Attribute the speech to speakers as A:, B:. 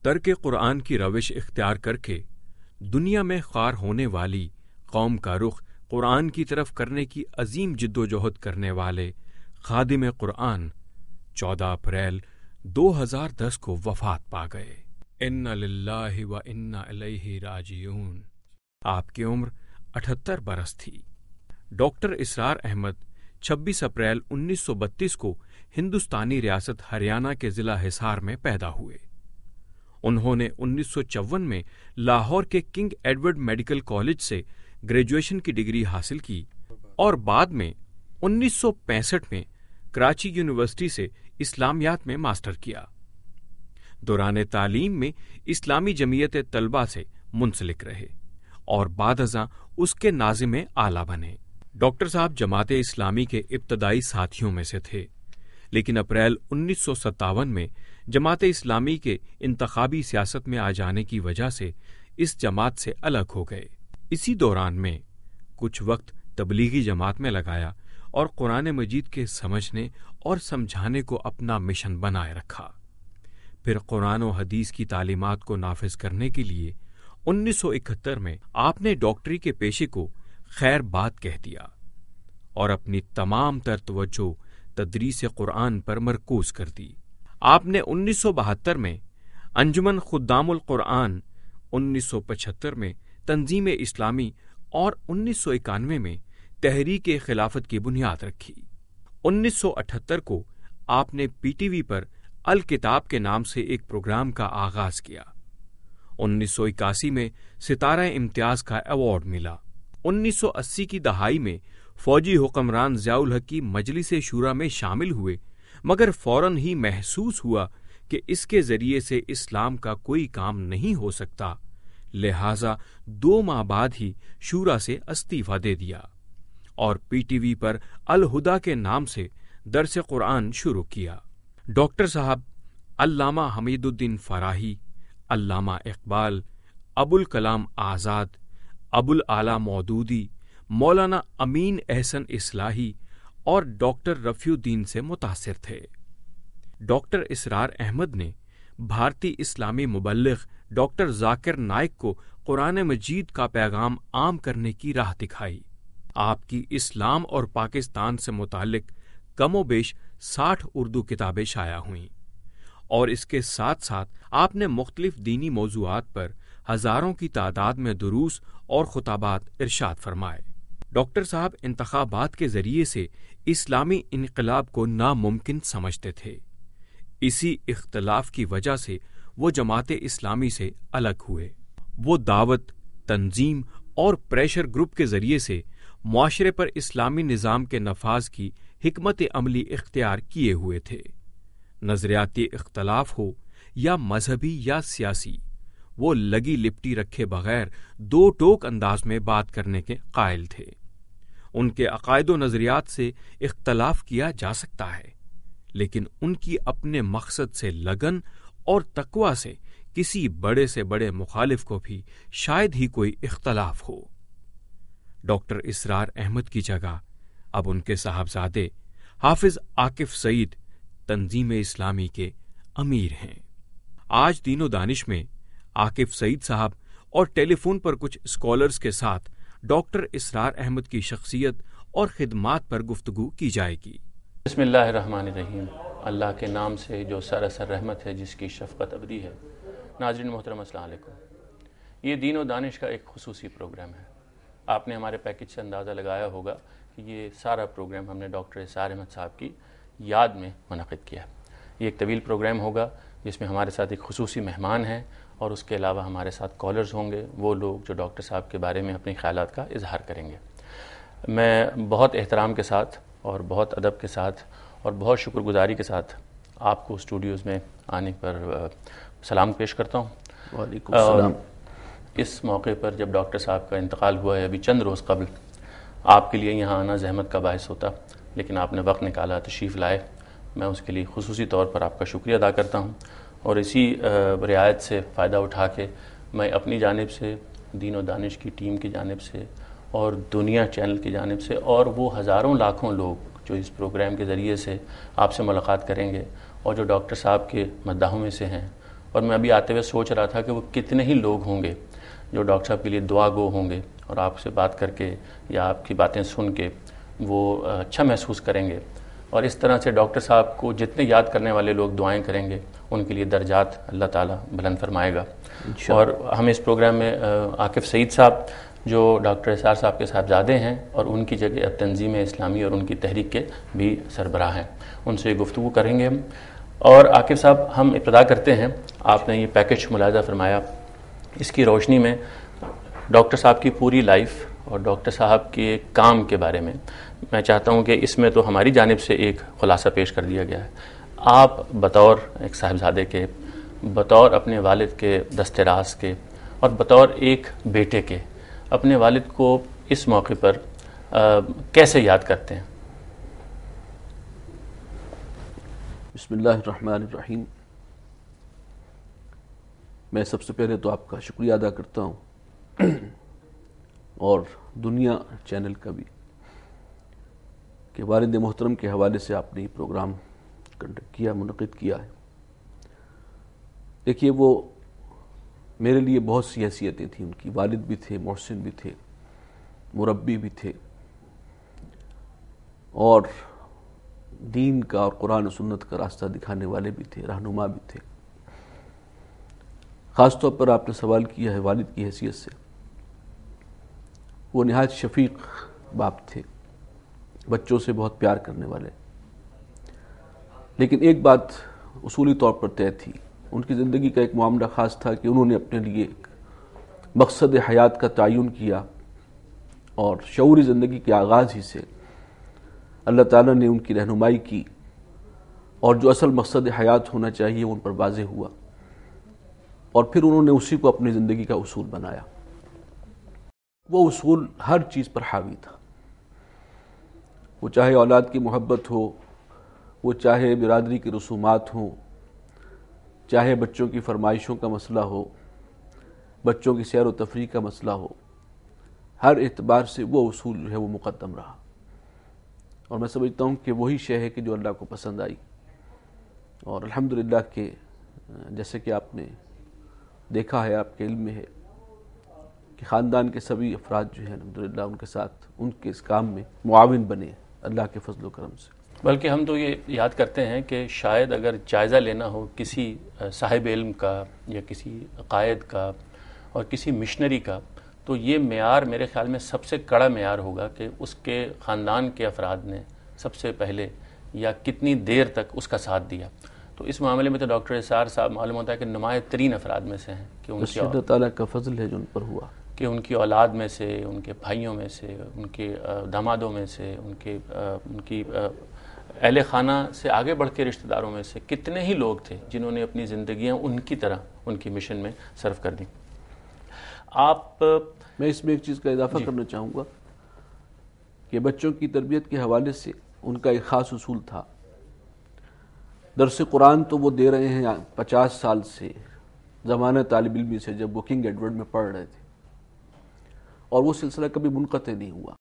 A: ترک قرآن کی روش اختیار کر کے دنیا میں خوار ہونے والی قوم کا رخ قرآن کی طرف کرنے کی عظیم جد و جہد کرنے والے خادم قرآن 14 اپریل 2010 کو وفات پا گئے۔ انا للہ و انا الیہ راجعون۔ آپ کی عمر 78 برس تھی۔ ڈاکٹر اسرار احمد 26 اپریل 1932 کو ہندوستانی ریاست ہریانہ کے ضلع حصار میں پیدا ہوئے۔ انہوں نے 1954 میں لاہور کے کنگ ایڈورڈ میڈیکل کالج سے گریجویشن کی ڈگری حاصل کی اور بعد میں 1965 میں کراچی یونیورسٹی سے اسلامیات میں ماسٹر کیا۔ دوران تعلیم میں اسلامی جمعیت طلبہ سے منسلک رہے اور بعد ازاں اس کے ناظم اعلیٰ بنے۔ ڈاکٹر صاحب جماعت اسلامی کے ابتدائی ساتھیوں میں سے تھے، لیکن اپریل 1957 میں جماعت اسلامی کے انتخابی سیاست میں آ جانے کی وجہ سے اس جماعت سے الگ ہو گئے۔ اسی دوران میں کچھ وقت تبلیغی جماعت میں لگایا اور قرآن مجید کے سمجھنے اور سمجھانے کو اپنا مشن بنائے رکھا۔ پھر قرآن و حدیث کی تعلیمات کو نافذ کرنے کے لیے 1971 میں آپ نے ڈاکٹری کے پیشے کو خیر بات کہہ دیا اور اپنی تمام تر توجہ تدریس قرآن پر مرکوز کر دی۔ آپ نے 1972 میں انجمن خدام القرآن، 1975 میں تنظیم اسلامی اور 1991 میں تحریک خلافت کی بنیاد رکھی۔ 1978 کو آپ نے پی ٹی وی پر الکتاب کے نام سے ایک پروگرام کا آغاز کیا۔ 1981 میں ستارہ امتیاز کا ایوارڈ ملا۔ 1980 کی دہائی میں فوجی حکمران ضیاء الحق کی مجلس شورا میں شامل ہوئے، مگر فوراً ہی محسوس ہوا کہ اس کے ذریعے سے اسلام کا کوئی کام نہیں ہو سکتا، لہٰذا 2 ماہ بعد ہی شورا سے استعفیٰ دے دیا اور پی ٹی وی پر الہدا کے نام سے درس قرآن شروع کیا۔ ڈاکٹر صاحب علامہ حمید الدین فراہی، علامہ اقبال، ابوالکلام آزاد، ابوالعلا مودودی، مولانا امین احسن اصلاحی اور ڈاکٹر رفیع الدین سے متاثر تھے۔ ڈاکٹر اسرار احمد نے بھارتی اسلامی مبلغ ڈاکٹر ذاکر نائک کو قرآن مجید کا پیغام عام کرنے کی راہ دکھائی۔ آپ کی اسلام اور پاکستان سے متعلق کم و بیش 60 اردو کتابیں شائع ہوئیں، اور اس کے ساتھ ساتھ آپ نے مختلف دینی موضوعات پر ہزاروں کی تعداد میں دروس اور خطابات ارشاد فرمائے۔ ڈاکٹر صاحب انتخابات کے ذریعے سے اسلامی انقلاب کو ناممکن سمجھتے تھے۔ اسی اختلاف کی وجہ سے وہ جماعت اسلامی سے الگ ہوئے۔ وہ دعوت، تنظیم اور پریشر گروپ کے ذریعے سے معاشرے پر اسلامی نظام کے نفاذ کی حکمت عملی اختیار کیے ہوئے تھے۔ نظریاتی اختلاف ہو یا مذہبی یا سیاسی، وہ لگی لپٹی رکھے بغیر 2 ٹوک انداز میں بات کرنے کے قائل تھے۔ ان کے عقائد و نظریات سے اختلاف کیا جا سکتا ہے، لیکن ان کی اپنے مقصد سے لگن اور تقویٰ سے کسی بڑے سے بڑے مخالف کو بھی شاید ہی کوئی اختلاف ہو۔ ڈاکٹر اسرار احمد کی جگہ اب ان کے صاحبزادے حافظ عاکف سعید تنظیم اسلامی کے امیر ہیں۔ آج دین و دانش میں عاکف سعید صاحب اور ٹیلی فون پر کچھ اسکالرز کے ساتھ ڈاکٹر اسرار احمد کی شخصیت اور خدمات پر گفتگو کی جائے گی۔
B: بسم اللہ الرحمن الرحیم۔ اللہ کے نام سے جو سراسر رحمت ہے، جس کی شفقت ابدی ہے۔ ناظرین محترم السلام علیکم۔ یہ دین و دانش کا ایک خصوصی پروگرام ہے۔ آپ نے ہمارے پیکج سے اندازہ لگایا ہوگا کہ یہ سارا پروگرام ہم نے ڈاکٹر اسرار احمد صاحب کی یاد میں منعقد کیا۔ یہ ایک طویل پروگرام ہوگا جس میں ہمارے ساتھ ایک خصوصی مہمان ہیں، اور اس کے علاوہ ہمارے ساتھ کالرز ہوں گے، وہ لوگ جو ڈاکٹر صاحب کے بارے میں اپنے خیالات کا اظہار کریں گے۔ میں بہت احترام کے ساتھ اور بہت ادب کے ساتھ اور بہت شکر گزاری کے ساتھ آپ کو اسٹوڈیوز میں آنے پر سلام پیش کرتا ہوں۔
C: وعلیکم السلام۔
B: اس موقع پر جب ڈاکٹر صاحب کا انتقال ہوا ہے ابھی چند روز قبل، آپ کے لیے یہاں آنا زحمت کا باعث ہوتا، لیکن آپ نے وقت نکالا، تشریف لائے۔ میں اس کے لیے خصوصی طور پر آپ کا شکریہ ادا کرتا ہوں، اور اسی رعایت سے فائدہ اٹھا کے میں اپنی جانب سے، دین و دانش کی ٹیم کی جانب سے اور دنیا چینل کی جانب سے، اور وہ ہزاروں لاکھوں لوگ جو اس پروگرام کے ذریعے سے آپ سے ملاقات کریں گے اور جو ڈاکٹر صاحب کے مداحوں میں سے ہیں، اور میں ابھی آتے ہوئے سوچ رہا تھا کہ وہ کتنے ہی لوگ ہوں گے جو ڈاکٹر صاحب کے لیے دعا گو ہوں گے اور آپ سے بات کر کے یا آپ کی باتیں سن کے وہ اچھا محسوس کریں گے. اور اس طرح سے ڈاکٹر صاحب کو جتنے یاد کرنے والے لوگ دعائیں کریں گے ان کے لیے درجات اللہ تعالیٰ بلند فرمائے گا. اور ہم اس پروگرام میں عاقف سعید صاحب جو ڈاکٹر اسرار صاحب کے صاحبزادے ہیں اور ان کی جگہ اب تنظیم اسلامی اور ان کی تحریک کے بھی سربراہ ہیں، ان سے گفتگو کریں گے ہم. اور عاقف صاحب ہم ابتدا کرتے ہیں، آپ نے یہ پیکج ملاحظہ فرمایا، اس کی روشنی میں ڈاکٹر صاحب کی پوری لائف اور ڈاکٹر صاحب کے کام کے بارے میں میں چاہتا ہوں کہ اس میں تو ہماری جانب سے ایک خلاصہ پیش کر دیا گیا ہے. آپ بطور ایک صاحبزادے کے، بطور اپنے والد کے دست راست کے اور بطور ایک بیٹے کے اپنے والد کو اس موقع پر کیسے یاد کرتے ہیں؟
C: بسم اللہ الرحمن الرحیم. میں سب سے پہلے تو آپ کا شکریہ ادا کرتا ہوں اور دنیا چینل کا بھی کہ والد محترم کے حوالے سے آپ نے یہ پروگرام کنڈکٹ کیا، منعقد کیا ہے. دیکھیے، وہ میرے لیے بہت سی حیثیتیں تھیں. ان کی والد بھی تھے، محسن بھی تھے، مربی بھی تھے، اور دین کا اور قرآن و سنت کا راستہ دکھانے والے بھی تھے، رہنما بھی تھے. خاص طور پر آپ نے سوال کیا ہے والد کی حیثیت سے. وہ نہایت شفیق باپ تھے، بچوں سے بہت پیار کرنے والے. لیکن ایک بات اصولی طور پر طے تھی، ان کی زندگی کا ایک معاملہ خاص تھا کہ انہوں نے اپنے لیے ایک مقصد حیات کا تعین کیا، اور شعوری زندگی کے آغاز ہی سے اللہ تعالیٰ نے ان کی رہنمائی کی، اور جو اصل مقصد حیات ہونا چاہیے وہ ان پر واضح ہوا، اور پھر انہوں نے اسی کو اپنی زندگی کا اصول بنایا. وہ اصول ہر چیز پر حاوی تھا، وہ چاہے اولاد کی محبت ہو، وہ چاہے برادری کی رسومات ہوں، چاہے بچوں کی فرمائشوں کا مسئلہ ہو، بچوں کی سیر و تفریح کا مسئلہ ہو. ہر اعتبار سے وہ اصول جو ہے وہ مقدم رہا، اور میں سمجھتا ہوں کہ وہی شے ہے کہ جو اللہ کو پسند آئی. اور الحمدللہ کہ جیسے کہ آپ نے دیکھا ہے، آپ کے علم میں ہے کہ خاندان کے سبھی افراد جو ہیں الحمدللہ ان کے ساتھ ان کے اس کام میں معاون بنے اللہ کے فضل و کرم سے.
B: بلکہ ہم تو یہ یاد کرتے ہیں کہ شاید اگر جائزہ لینا ہو کسی صاحب علم کا یا کسی قائد کا اور کسی مشنری کا، تو یہ معیار میرے خیال میں سب سے کڑا معیار ہوگا کہ اس کے خاندان کے افراد نے سب سے پہلے یا کتنی دیر تک اس کا ساتھ دیا. تو اس معاملے میں تو ڈاکٹر اسرار صاحب معلوم ہوتا ہے کہ نمایاں ترین افراد میں سے ہیں کہ ان
C: اللہ تعالیٰ کا فضل ہے جو ان پر ہوا،
B: کہ ان کی اولاد میں سے، ان کے بھائیوں میں سے، ان کے دامادوں میں سے، ان کی اہل خانہ سے آگے بڑھ کے رشتہ داروں میں سے کتنے ہی لوگ تھے جنہوں نے اپنی زندگیاں ان کی طرح ان کی مشن میں صرف کر دیں.
C: میں اس میں ایک چیز کا اضافہ کرنا چاہوں گا کہ بچوں کی تربیت کے حوالے سے ان کا ایک خاص اصول تھا. درس قرآن تو وہ دے رہے ہیں 50 سال سے، زمانہ طالب علمی سے، جب وہ کنگ ایڈورڈ میں پڑھ رہے تھے، اور وہ سلسلہ کبھی منقطع نہیں ہوا.